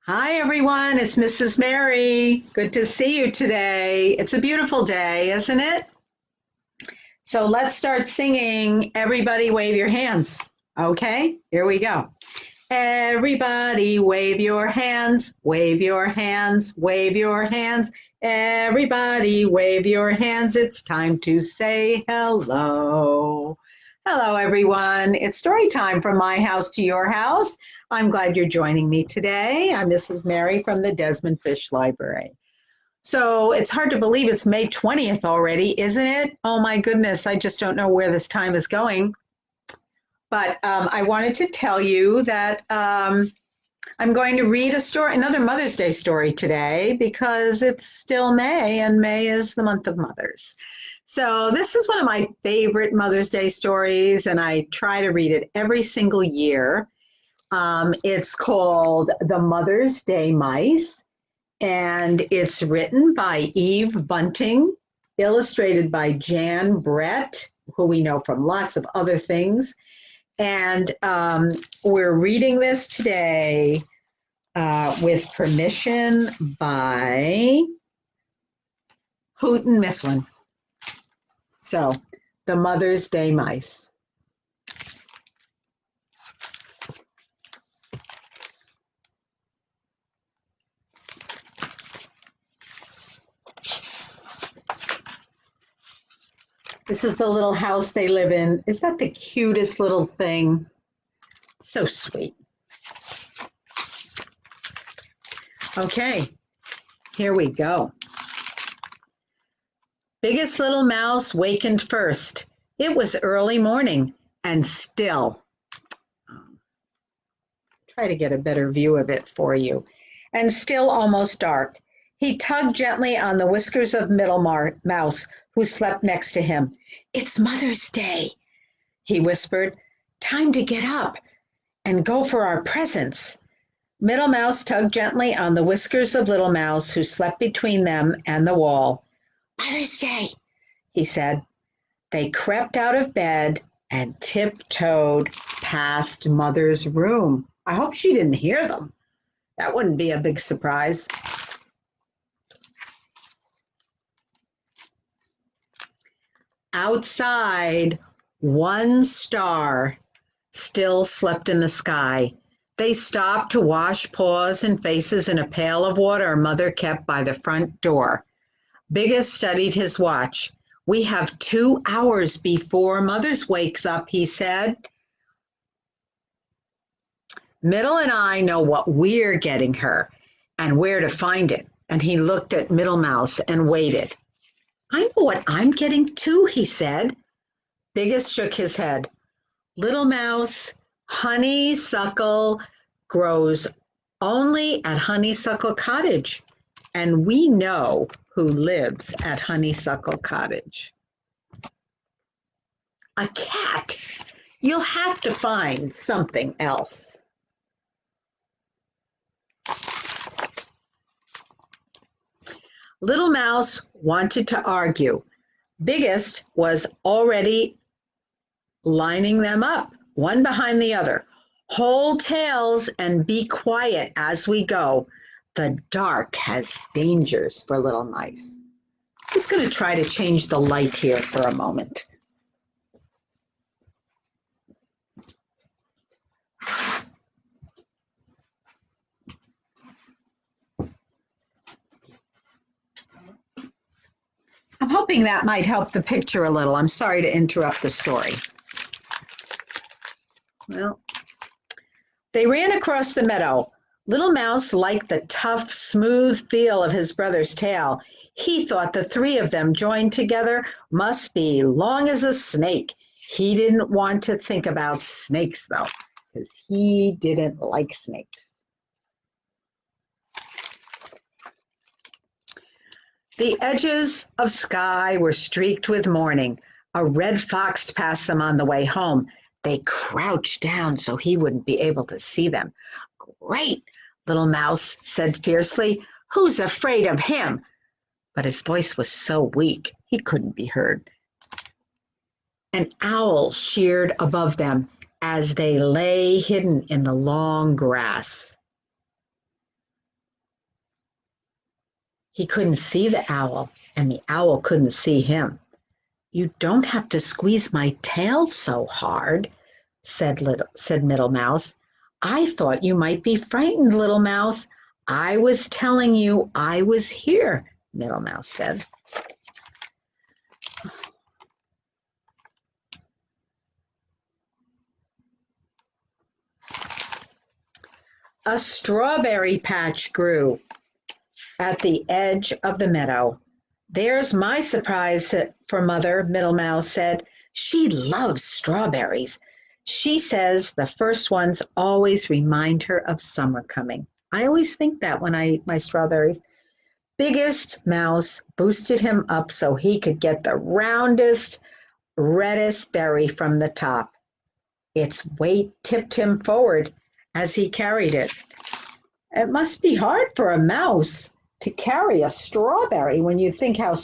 Hi, everyone. It's Mrs. Mary. Good to see you today. It's a beautiful day, isn't it? So let's start singing. Everybody wave your hands. Okay, here we go. Everybody wave your hands, wave your hands, wave your hands. Everybody wave your hands. It's time to say hello. Hello, everyone. It's story time from my house to your house. I'm glad you're joining me today. I'm Mrs. Mary from the Desmond-Fish Library. So it's hard to believe it's May 20th already, isn't it? Oh my goodness, I just don't know where this time is going. But I wanted to tell you that I'm going to read a story, another Mother's Day story today because it's still May and May is the month of mothers. So this is one of my favorite Mother's Day stories and I try to read it every single year. It's called The Mother's Day Mice and it's written by Eve Bunting, illustrated by Jan Brett, who we know from lots of other things. And we're reading this today with permission by Houghton Mifflin. So, The Mother's Day Mice. This is the little house they live in. Is that the cutest little thing? So sweet. Okay, here we go. Biggest Little Mouse wakened first. It was early morning and still. Try to get a better view of it for you. And still almost dark. He tugged gently on the whiskers of Middle Mouse, who slept next to him. It's Mother's Day, he whispered. Time to get up and go for our presents. Middle Mouse tugged gently on the whiskers of Little Mouse, who slept between them and the wall. Mother's Day, he said. They crept out of bed and tiptoed past Mother's room. I hope she didn't hear them. That wouldn't be a big surprise. Outside, one star still slept in the sky. They stopped to wash paws and faces in a pail of water Mother kept by the front door. Biggest studied his watch. We have 2 hours before Mother's wakes up, he said. Middle and I know what we're getting her and where to find it. And he looked at Middle Mouse and waited. I know what I'm getting too, he said. Biggest shook his head. Little Mouse, honeysuckle grows only at Honeysuckle Cottage. And we know who lives at Honeysuckle Cottage. A cat. You'll have to find something else. Little Mouse wanted to argue. Biggest was already lining them up, one behind the other. Hold tails and be quiet as we go. The dark has dangers for little mice. I'm just going to try to change the light here for a moment. I'm hoping that might help the picture a little. I'm sorry to interrupt the story. Well, they ran across the meadow. Little Mouse liked the tough, smooth feel of his brother's tail. He thought the three of them joined together must be long as a snake. He didn't want to think about snakes, though, because he didn't like snakes. The edges of sky were streaked with morning. A red fox passed them on the way home. They crouched down so he wouldn't be able to see them. Great, Little Mouse said fiercely. Who's afraid of him? But his voice was so weak he couldn't be heard. An owl sheared above them as they lay hidden in the long grass. He couldn't see the owl, and the owl couldn't see him. "You don't have to squeeze my tail so hard," said Middle Mouse. "I thought you might be frightened, Little Mouse. I was telling you I was here," Middle Mouse said. A strawberry patch grew at the edge of the meadow. "There's my surprise for Mother," Middle Mouse said. "She loves strawberries. She says the first ones always remind her of summer coming." I always think that when I eat my strawberries. Biggest Mouse boosted him up so he could get the roundest, reddest berry from the top. Its weight tipped him forward as he carried it. It must be hard for a mouse to carry a strawberry when you think how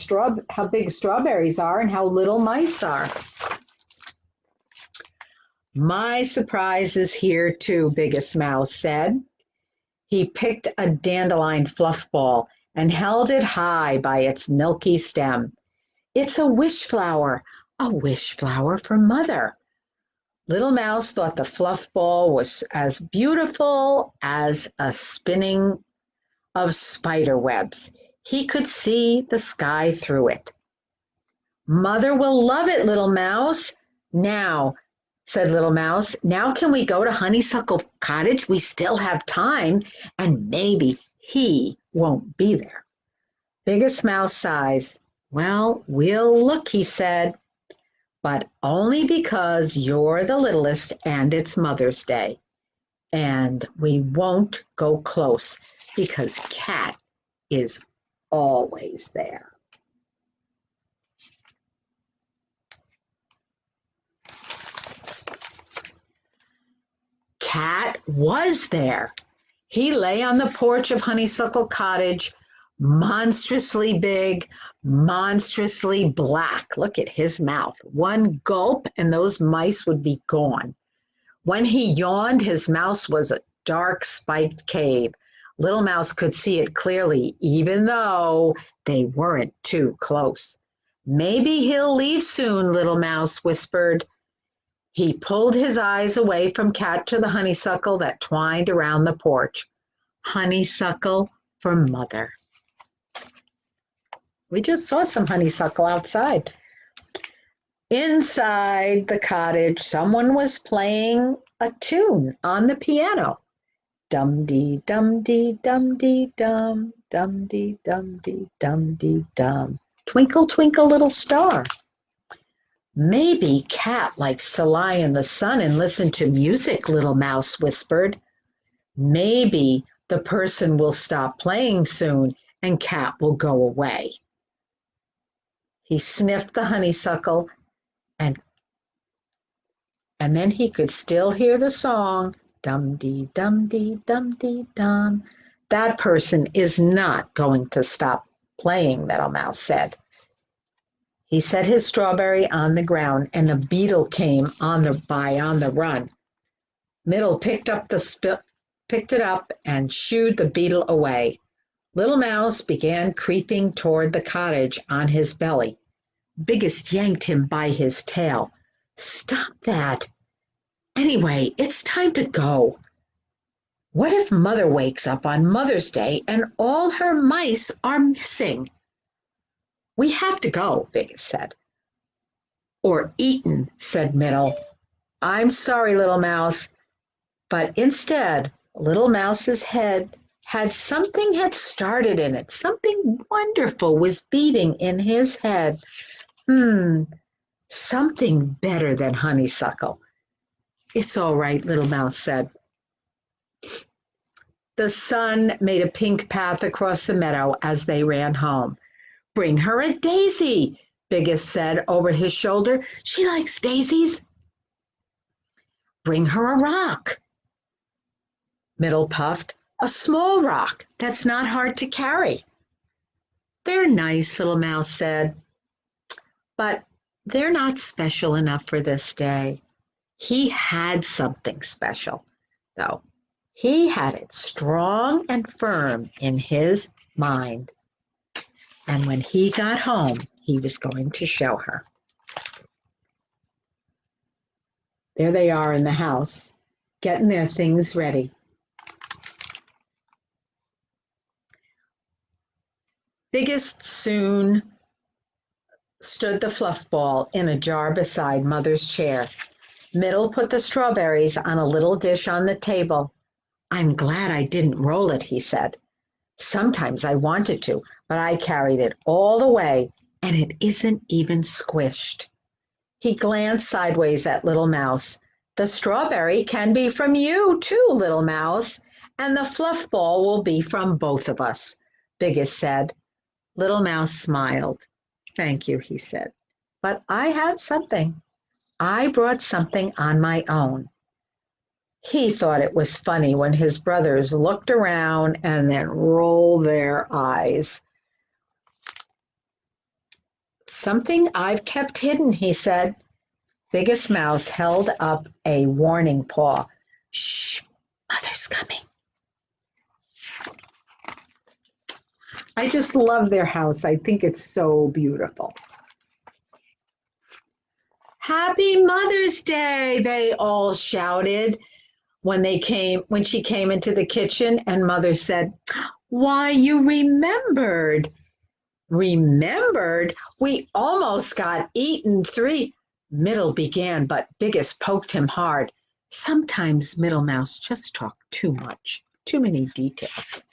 big strawberries are and how little mice are. "My surprise is here too," Biggest Mouse said. He picked a dandelion fluff ball and held it high by its milky stem. "It's a wish flower for Mother." Little Mouse thought the fluff ball was as beautiful as a spinning of spider webs. He could see the sky through it. "Mother will love it, Little Mouse. Now," said Little Mouse, "now can we go to Honeysuckle Cottage? We still have time, and maybe he won't be there." Biggest Mouse sighs. "Well, we'll look," he said, "but only because you're the littlest and it's Mother's Day. And we won't go close because Cat is always there." Cat was there. He lay on the porch of Honeysuckle Cottage, monstrously big, monstrously black. Look at his mouth. One gulp and those mice would be gone. When he yawned, his mouth was a dark spiked cave. Little Mouse could see it clearly, even though they weren't too close. "Maybe he'll leave soon," Little Mouse whispered. He pulled his eyes away from Cat to the honeysuckle that twined around the porch. Honeysuckle for Mother. We just saw some honeysuckle outside. Inside the cottage, someone was playing a tune on the piano. Dum-dee, dum-dee, dum-dee, dum, dum-dee, dum-dee, dum-dee, dum. Twinkle, twinkle, little star. "Maybe Cat likes to lie in the sun and listen to music," Little Mouse whispered. "Maybe the person will stop playing soon and Cat will go away." He sniffed the honeysuckle and then he could still hear the song, dum-dee, dum-dee, dum-dee, dum. "That person is not going to stop playing," Middle Mouse said. He set his strawberry on the ground and a beetle came on the run. Middle picked it up and shooed the beetle away. Little Mouse began creeping toward the cottage on his belly. Biggest yanked him by his tail. "Stop that. Anyway, it's time to go. What if Mother wakes up on Mother's Day and all her mice are missing?" "We have to go," Biggest said. "Or eaten," said Middle. "I'm sorry, Little Mouse." But instead, Little Mouse's head had started in it. Something wonderful was beating in his head. Something better than honeysuckle. "It's all right," Little Mouse said. The sun made a pink path across the meadow as they ran home. "Bring her a daisy," Biggest said over his shoulder. "She likes daisies." "Bring her a rock," Middle puffed. "A small rock that's not hard to carry." "They're nice," Little Mouse said, "but they're not special enough for this day." He had something special, though. He had it strong and firm in his mind. And when he got home, he was going to show her. There they are in the house, getting their things ready. Biggest soon stood the fluff ball in a jar beside Mother's chair. Middle put the strawberries on a little dish on the table. I'm glad I didn't roll it, he said. Sometimes I wanted to, but I carried it all the way, and it isn't even squished. He glanced sideways at Little Mouse. The strawberry can be from you, too, Little Mouse, and the fluff ball will be from both of us, Biggest said. Little Mouse smiled. Thank you, he said. But I had something. I brought something on my own. He thought it was funny when his brothers looked around and then rolled their eyes. Something I've kept hidden, he said. Biggest Mouse held up a warning paw. Shh, Mother's coming. I just love their house. I think it's so beautiful. Happy Mother's Day, they all shouted when she came into the kitchen, and Mother said, Why, you remembered. Remembered? We almost got eaten. Middle began, but Biggest poked him hard. Sometimes Middle Mouse just talked too much, too many details.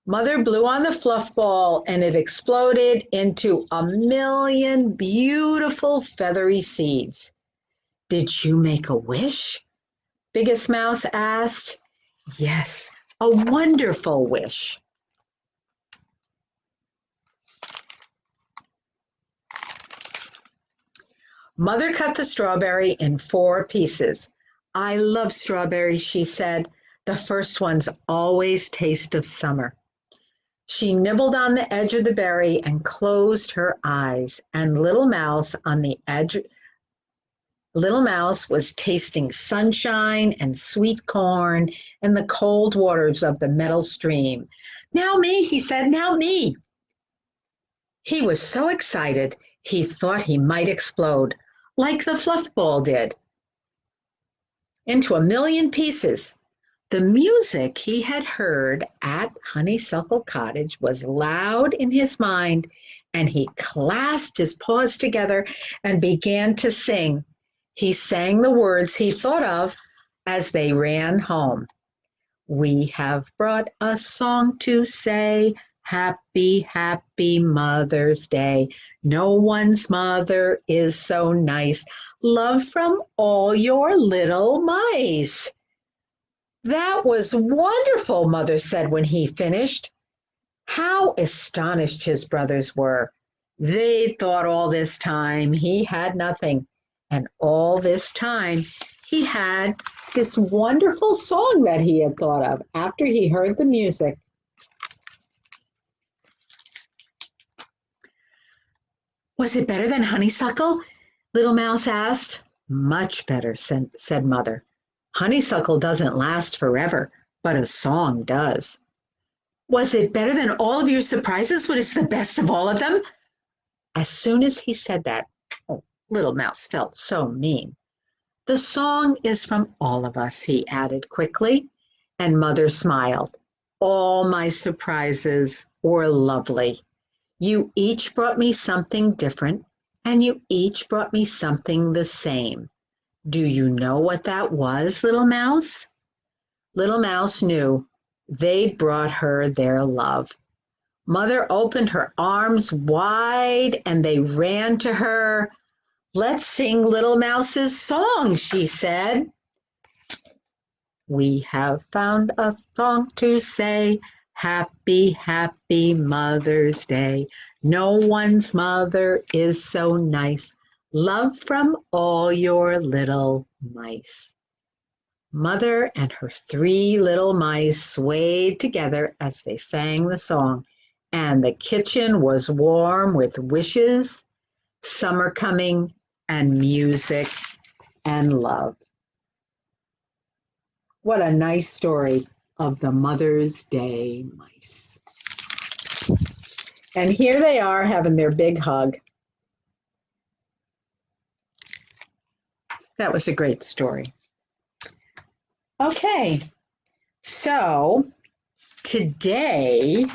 Mother blew on the fluff ball, and it exploded into a million beautiful feathery seeds. Did you make a wish? Biggest Mouse asked. Yes, a wonderful wish. Mother cut the strawberry in 4 pieces. I love strawberries, she said. The first ones always taste of summer. She nibbled on the edge of the berry and closed her eyes, and Little Mouse on the edge. Little Mouse was tasting sunshine and sweet corn and the cold waters of the meadow stream. Now me, he said, now me. He was so excited he thought he might explode, like the fluff ball did, into a million pieces. The music he had heard at Honeysuckle Cottage was loud in his mind, and he clasped his paws together and began to sing. He sang the words he thought of as they ran home. We have brought a song to say, happy, happy Mother's Day. No one's mother is so nice. Love from all your little mice. That was wonderful, Mother said when he finished. How astonished his brothers were. They thought all this time he had nothing, and all this time he had this wonderful song that he had thought of after he heard the music. Was it better than honeysuckle? Little Mouse asked. Much better, said Mother. Honeysuckle doesn't last forever, but a song does. Was it better than all of your surprises? What is the best of all of them? As soon as he said that, Little Mouse felt so mean. The song is from all of us, he added quickly, and Mother smiled. All my surprises were lovely. You each brought me something different, and you each brought me something the same. Do you know what that was, Little Mouse? Little Mouse knew. They'd brought her their love. Mother opened her arms wide, and they ran to her. Let's sing Little Mouse's song, she said. We have found a song to say, happy, happy Mother's Day. No one's mother is so nice. Love from all your little mice. Mother and her 3 little mice swayed together as they sang the song, and the kitchen was warm with wishes, summer coming, and music and love. What a nice story of the Mother's Day mice. And here they are having their big hug. That was a great story. Okay, so today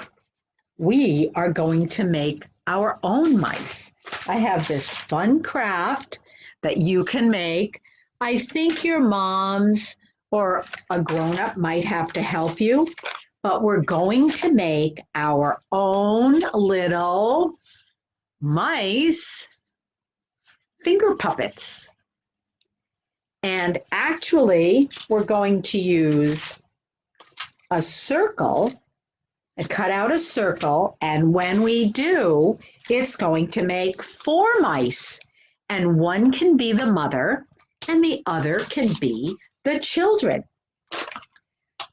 we are going to make our own mice. I have this fun craft that you can make. I think your moms or a grown-up might have to help you, but we're going to make our own little mice finger puppets. And actually, we're going to use a circle and cut out a circle. And when we do, it's going to make 4 mice. And one can be the mother and the other can be the children.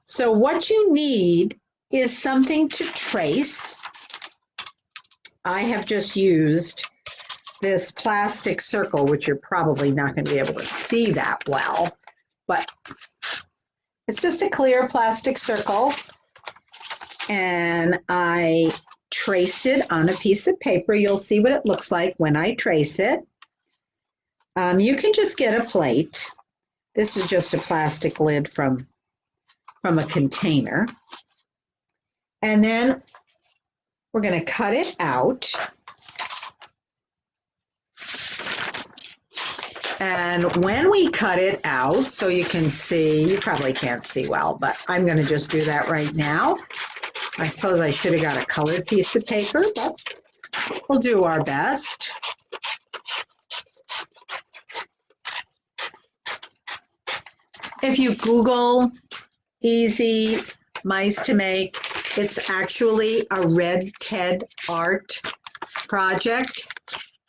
So what you need is something to trace. I have just used this plastic circle, which you're probably not going to be able to see that well, but it's just a clear plastic circle. And I traced it on a piece of paper. You'll see what it looks like when I trace it. You can just get a plate. This is just a plastic lid from a container. And then we're going to cut it out. And when we cut it out, so you can see, you probably can't see well, but I'm going to just do that right now. I suppose I should have got a colored piece of paper, but we'll do our best. If you Google easy mice to make, it's actually a Red Ted art project.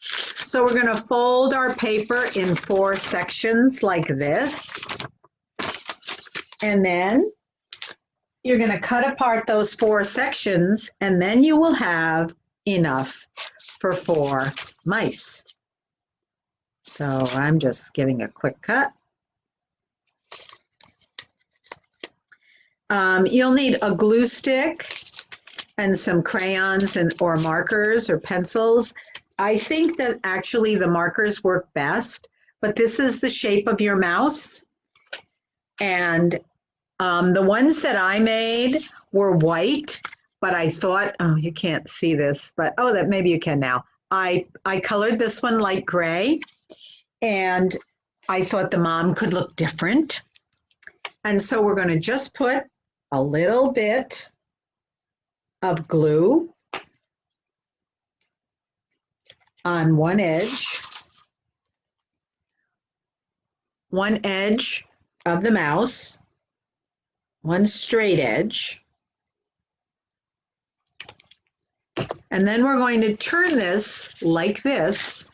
So we're going to fold our paper in 4 sections like this. And then you're going to cut apart those 4 sections, and then you will have enough for 4 mice. So I'm just giving a quick cut. You'll need a glue stick and some crayons or markers or pencils. I think that actually the markers work best, but this is the shape of your mouse. And the ones that I made were white, but I thought, oh, you can't see this, but oh, that maybe you can now. I colored this one light gray, and I thought the mom could look different. And so we're going to just put a little bit of glue on one edge of the mouse, one straight edge. And then we're going to turn this like this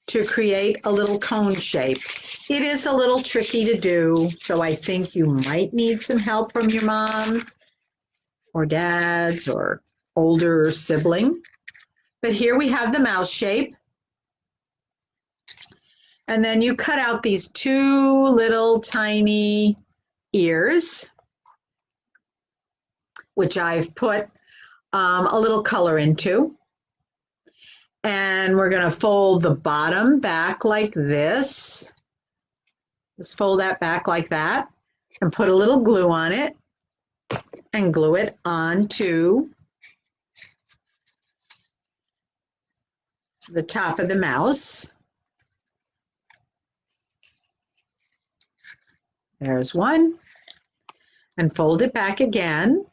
to create a little cone shape. It is a little tricky to do, so I think you might need some help from your moms or dads or older sibling. But here we have the mouse shape. And then you cut out these 2 little tiny ears, which I've put a little color into. And we're going to fold the bottom back like this. Just fold that back like that and put a little glue on it and glue it onto the top of the mouse. There's one. And fold it back again.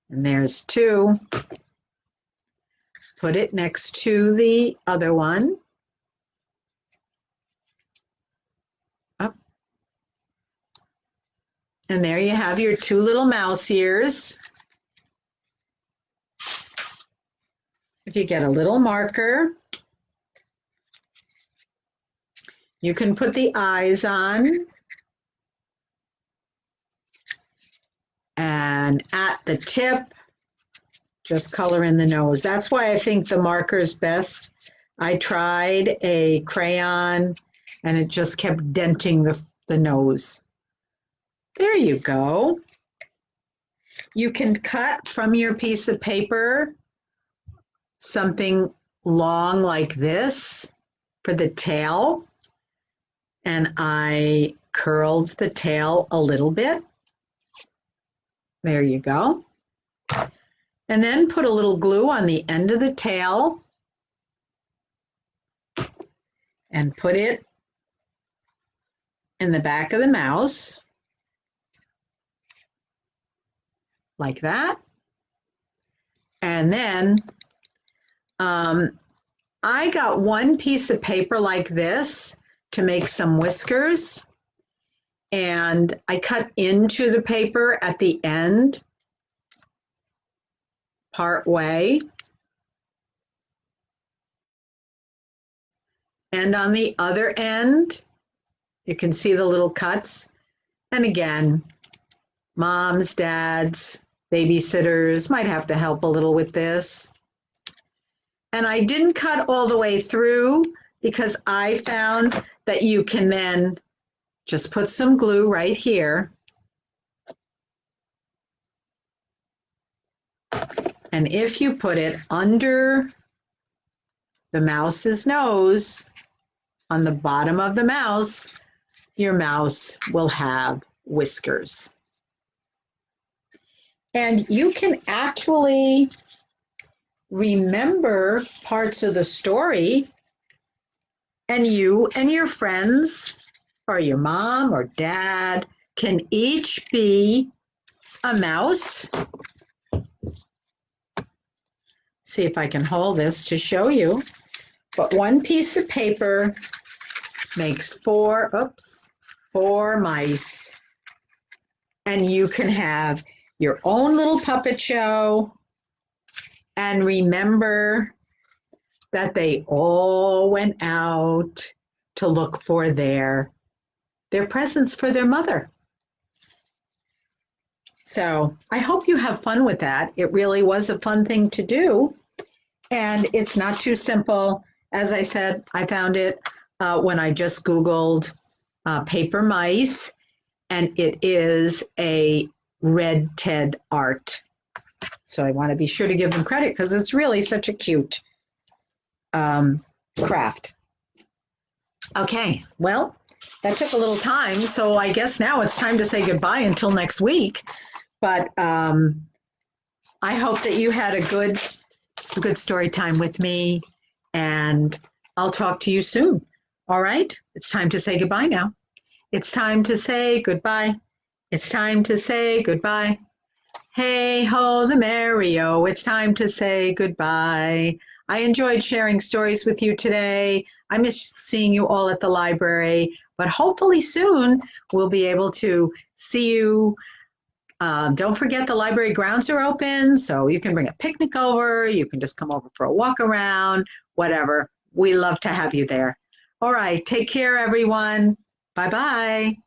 And there's 2. Put it next to the other one. Up. And there you have your 2 little mouse ears. If you get a little marker, you can put the eyes on. And at the tip, just color in the nose. That's why I think the marker's best. I tried a crayon and it just kept denting the nose. There you go. You can cut from your piece of paper something long like this for the tail. And I curled the tail a little bit. There you go. And then put a little glue on the end of the tail and put it in the back of the mouse, like that. And then I got one piece of paper like this to make some whiskers, and I cut into the paper at the end, part way. And on the other end, you can see the little cuts. And again, moms, dads, babysitters might have to help a little with this. And I didn't cut all the way through because I found that you can then just put some glue right here. And if you put it under the mouse's nose, on the bottom of the mouse, your mouse will have whiskers. And you can actually remember parts of the story, and you and your friends or your mom or dad can each be a mouse. See if I can hold this to show you. But one piece of paper makes four mice. And you can have your own little puppet show and remember that they all went out to look for their presents for their mother. So I hope you have fun with that. It really was a fun thing to do. And it's not too simple. As I said, I found it when I just Googled paper mice, and it is a Red Ted art. So I want to be sure to give them credit because it's really such a cute craft. Okay, well, that took a little time, so I guess now it's time to say goodbye until next week. But I hope that you had a good story time with me, and I'll talk to you soon. All right, it's time to say goodbye now. It's time to say goodbye. It's time to say goodbye. Hey ho, the merry-o, it's time to say goodbye. I enjoyed sharing stories with you today. I miss seeing you all at the library, but hopefully soon we'll be able to see you. Don't forget the library grounds are open, so you can bring a picnic over, you can just come over for a walk around, whatever. We love to have you there. All right, take care, everyone. Bye-bye.